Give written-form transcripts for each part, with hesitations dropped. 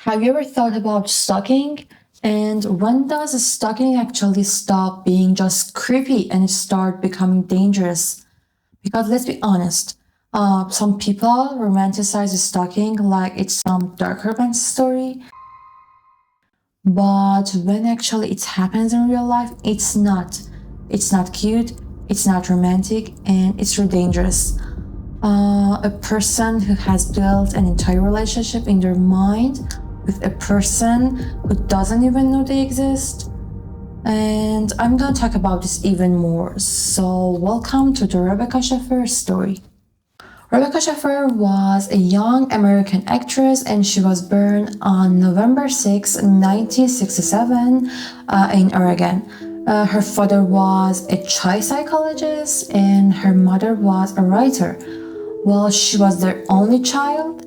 Have you ever thought about stalking? And when does stalking actually stop being just creepy and start becoming dangerous? Because let's be honest, some people romanticize stalking like it's some dark romance story, but when actually it happens in real life, it's not. It's not cute, it's not romantic, and it's really dangerous. A person who has built an entire relationship in their mind with a person who doesn't even know they exist. And I'm gonna talk about this even more. So, welcome to the Rebecca Schaeffer story. Rebecca Schaeffer was a young American actress and she was born on November 6, 1967, in Oregon. Her father was a child psychologist and her mother was a writer. Well, she was their only child,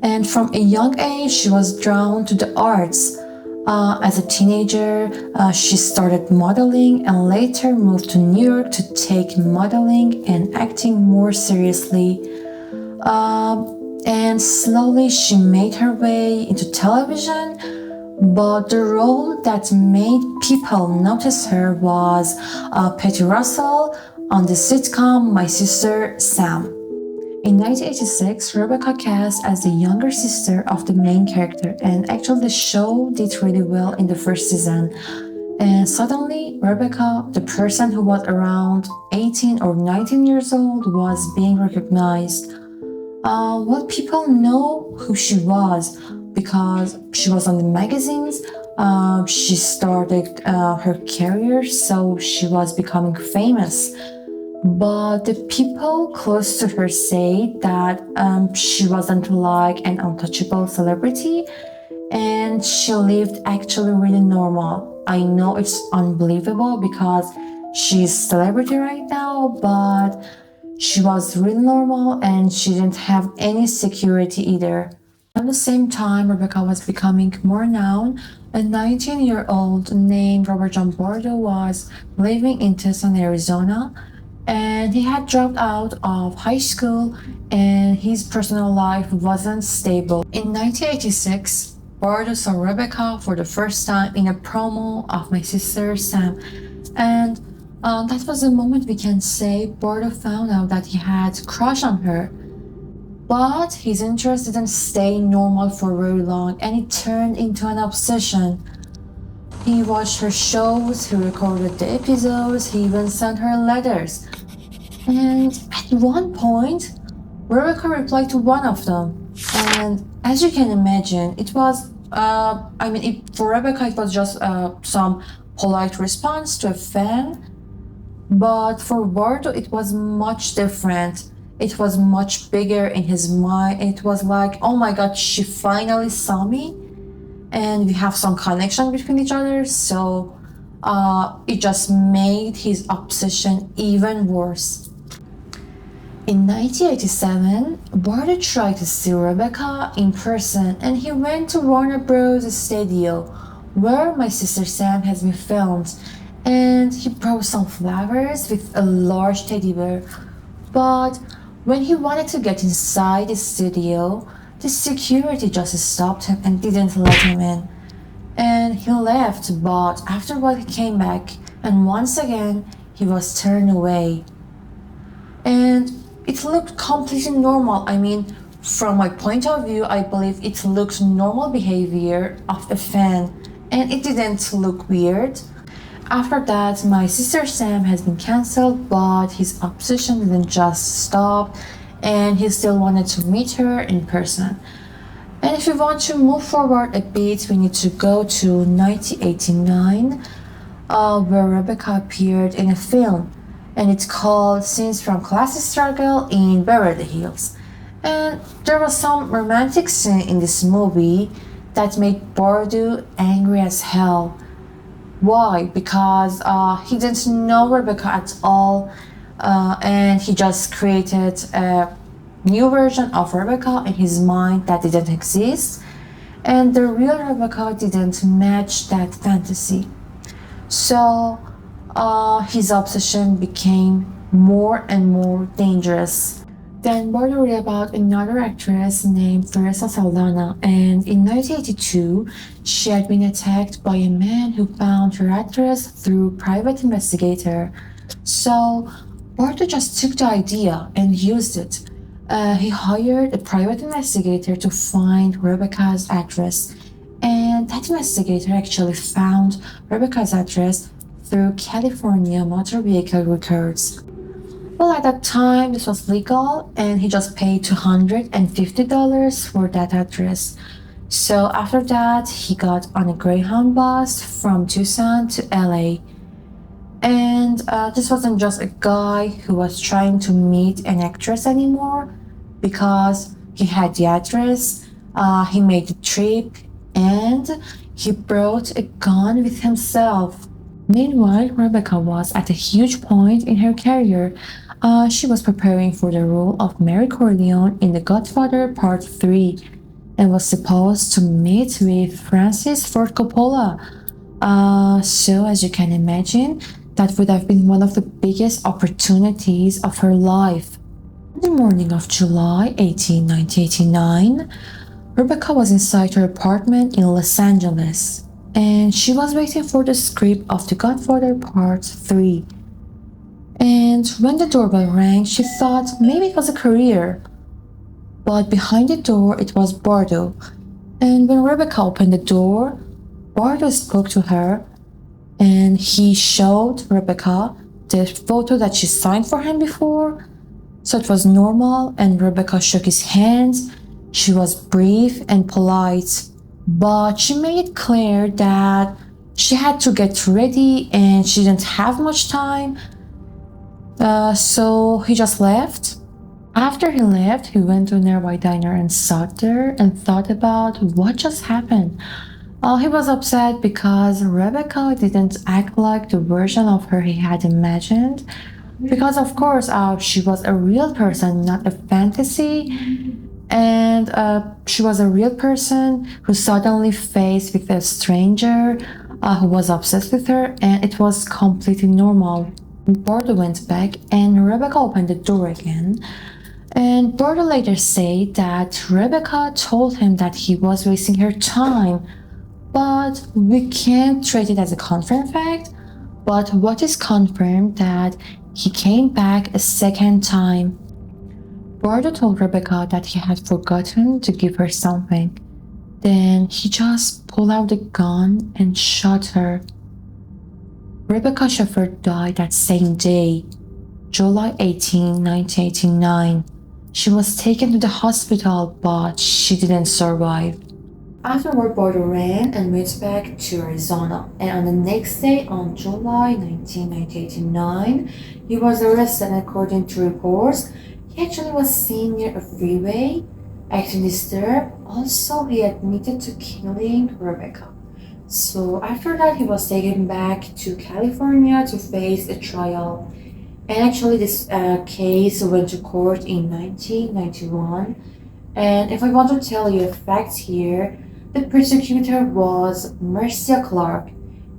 and from a young age, she was drawn to the arts. As a teenager, she started modeling and later moved to New York to take modeling and acting more seriously. And slowly she made her way into television, but the role that made people notice her was Patty Russell on the sitcom My Sister Sam. In 1986, Rebecca cast as the younger sister of the main character, and actually the show did really well in the first season. And suddenly, Rebecca, the person who was around 18 or 19 years old, was being recognized. Well, people know who she was because she was on the magazines. She started her career, so she was becoming famous. But the people close to her say that she wasn't like an untouchable celebrity and she lived actually really normal. I know it's unbelievable because she's celebrity right now, but she was really normal and she didn't have any security either. At the same time, Rebecca was becoming more known. A 19-year-old named Robert John Bordeaux was living in Tucson, Arizona, and he had dropped out of high school and his personal life wasn't stable. In 1986, Bordeaux saw Rebecca for the first time in a promo of My Sister Sam, and that was the moment we can say Bordeaux found out that he had a crush on her. But his interest didn't stay normal for very long and it turned into an obsession. He watched her shows, he recorded the episodes, he even sent her letters. And at one point, Rebecca replied to one of them. And as you can imagine, it was, for Rebecca, it was just some polite response to a fan. But for Bordeaux, it was much different. It was much bigger in his mind. It was like, oh my god, she finally saw me and we have some connection between each other. So it just made his obsession even worse. In 1987, Bordeaux tried to see Rebecca in person and he went to Warner Bros. Studio where My Sister Sam has been filmed, and he brought some flowers with a large teddy bear. But when he wanted to get inside the studio, the security just stopped him and didn't let him in. And he left, but afterward he came back, and once again he was turned away. And it looked completely normal. From my point of view, I believe it looked normal behavior of a fan, and it didn't look weird. After that, My Sister Sam has been cancelled, but his obsession didn't just stop, and he still wanted to meet her in person. And if we want to move forward a bit, we need to go to 1989, where Rebecca appeared in a film, and it's called Scenes from Classy Struggle in Beverly Hills. And there was some romantic scene in this movie that made Bordeaux angry as hell. Why? Because he didn't know Rebecca at all, and he just created a new version of Rebecca in his mind that didn't exist, and the real Rebecca didn't match that fantasy. So his obsession became more and more dangerous. Then Bardo read about another actress named Teresa Saldana, and in 1982, she had been attacked by a man who found her address through private investigator. So Bardo just took the idea and used it. He hired a private investigator to find Rebecca's address, and that investigator actually found Rebecca's address through California motor vehicle records. Well, at that time, this was legal, and he just paid $250 for that address. So after that, he got on a Greyhound bus from Tucson to LA. And this wasn't just a guy who was trying to meet an actress anymore because he had the address, he made the trip, and he brought a gun with himself. Meanwhile, Rebecca was at a huge point in her career. She was preparing for the role of Mary Corleone in The Godfather Part 3 and was supposed to meet with Francis Ford Coppola. So, as you can imagine, that would have been one of the biggest opportunities of her life. On the morning of July 18, 1989, Rebecca was inside her apartment in Los Angeles, and she was waiting for the script of The Godfather Part 3. And when the doorbell rang, she thought maybe it was a courier. But behind the door, it was Bardo. And when Rebecca opened the door, Bardo spoke to her, and he showed Rebecca the photo that she signed for him before. So it was normal, and Rebecca shook his hands. She was brief and polite, but she made it clear that she had to get ready and she didn't have much time. So he just left. After he left, he went to a nearby diner and sat there and thought about what just happened. He was upset because Rebecca didn't act like the version of her he had imagined. Because of course, she was a real person, not a fantasy. And she was a real person who suddenly faced with a stranger who was obsessed with her, and it was completely normal. Bardo went back and Rebecca opened the door again. And Bardo later said that Rebecca told him that he was wasting her time, but we can't treat it as a confirmed fact. But what is confirmed that he came back a second time. Bardo told Rebecca that he had forgotten to give her something. Then he just pulled out the gun and shot her. Rebecca Schaeffer died that same day, July 18, 1989. She was taken to the hospital, but she didn't survive. Afterward, Bardo ran and went back to Arizona, and on the next day, on July 19, 1989, he was arrested. According to reports, he actually was seen near a freeway, acting disturbed. Also, he admitted to killing Rebecca. So after that, he was taken back to California to face a trial. And actually, this case went to court in 1991. And if I want to tell you a fact here, the prosecutor was Marcia Clark.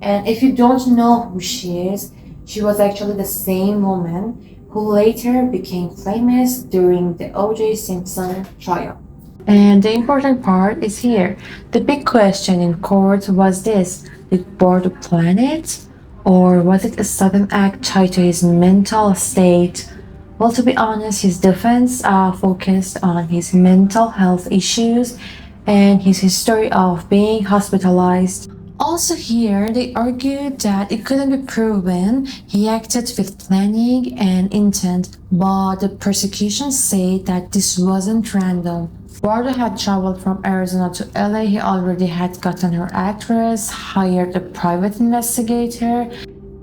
And if you don't know who she is, she was actually the same woman who later became famous during the O.J. Simpson trial. And the important part is here. The big question in court was this: did Bardo plan it? Or was it a sudden act tied to his mental state? Well, to be honest, his defense focused on his mental health issues and his history of being hospitalized. Also here, they argued that it couldn't be proven he acted with planning and intent, but the prosecution said that this wasn't random. Bardo had traveled from Arizona to LA. He already had gotten her address, hired a private investigator,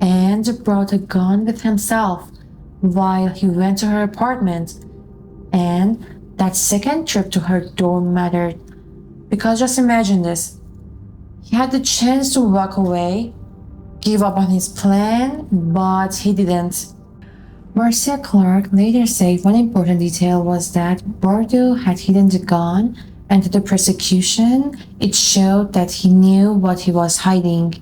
and brought a gun with himself while he went to her apartment. And that second trip to her dorm mattered. Because just imagine this. He had the chance to walk away, give up on his plan, but he didn't. Marcia Clark later said one important detail was that Bardo had hidden the gun, and to the prosecution, it showed that he knew what he was hiding.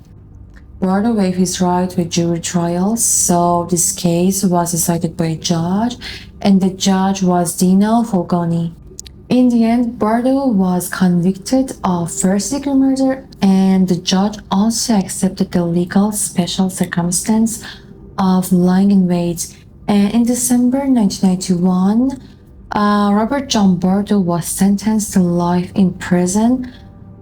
Bardo waived his right to a jury trial, so this case was decided by a judge, and the judge was Dino Falcone. In the end, Bardo was convicted of first-degree murder, and the judge also accepted the legal special circumstance of lying in wait. And in December 1991, Robert John Bardo was sentenced to life in prison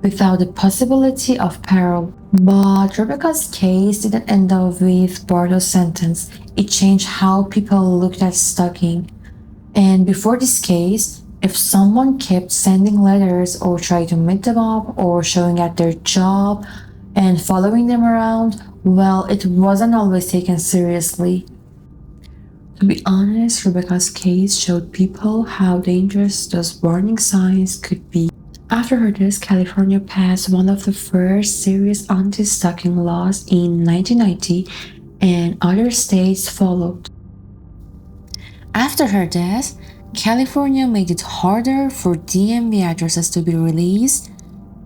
without the possibility of parole. But Rebecca's case didn't end up with Bardo's sentence. It changed how people looked at stalking. And before this case, if someone kept sending letters or tried to meet them up or showing at their job and following them around, well, it wasn't always taken seriously. To be honest, Rebecca's case showed people how dangerous those warning signs could be. After her death, California passed one of the first serious anti-stalking laws in 1990, and other states followed. After her death, California made it harder for DMV addresses to be released,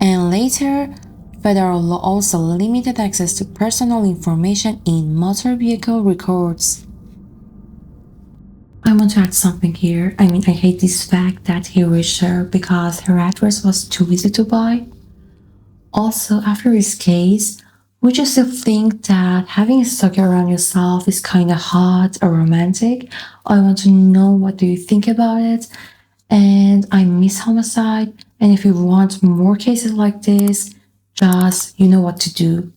and later, federal law also limited access to personal information in motor vehicle records. I want to add something here. I hate this fact that he reached her because her address was too easy to buy. Also, after his case, would you still think that having a stalker around yourself is kind of hot or romantic? I want to know what do you think about it. And I miss Homicide. And if you want more cases like this, just you know what to do.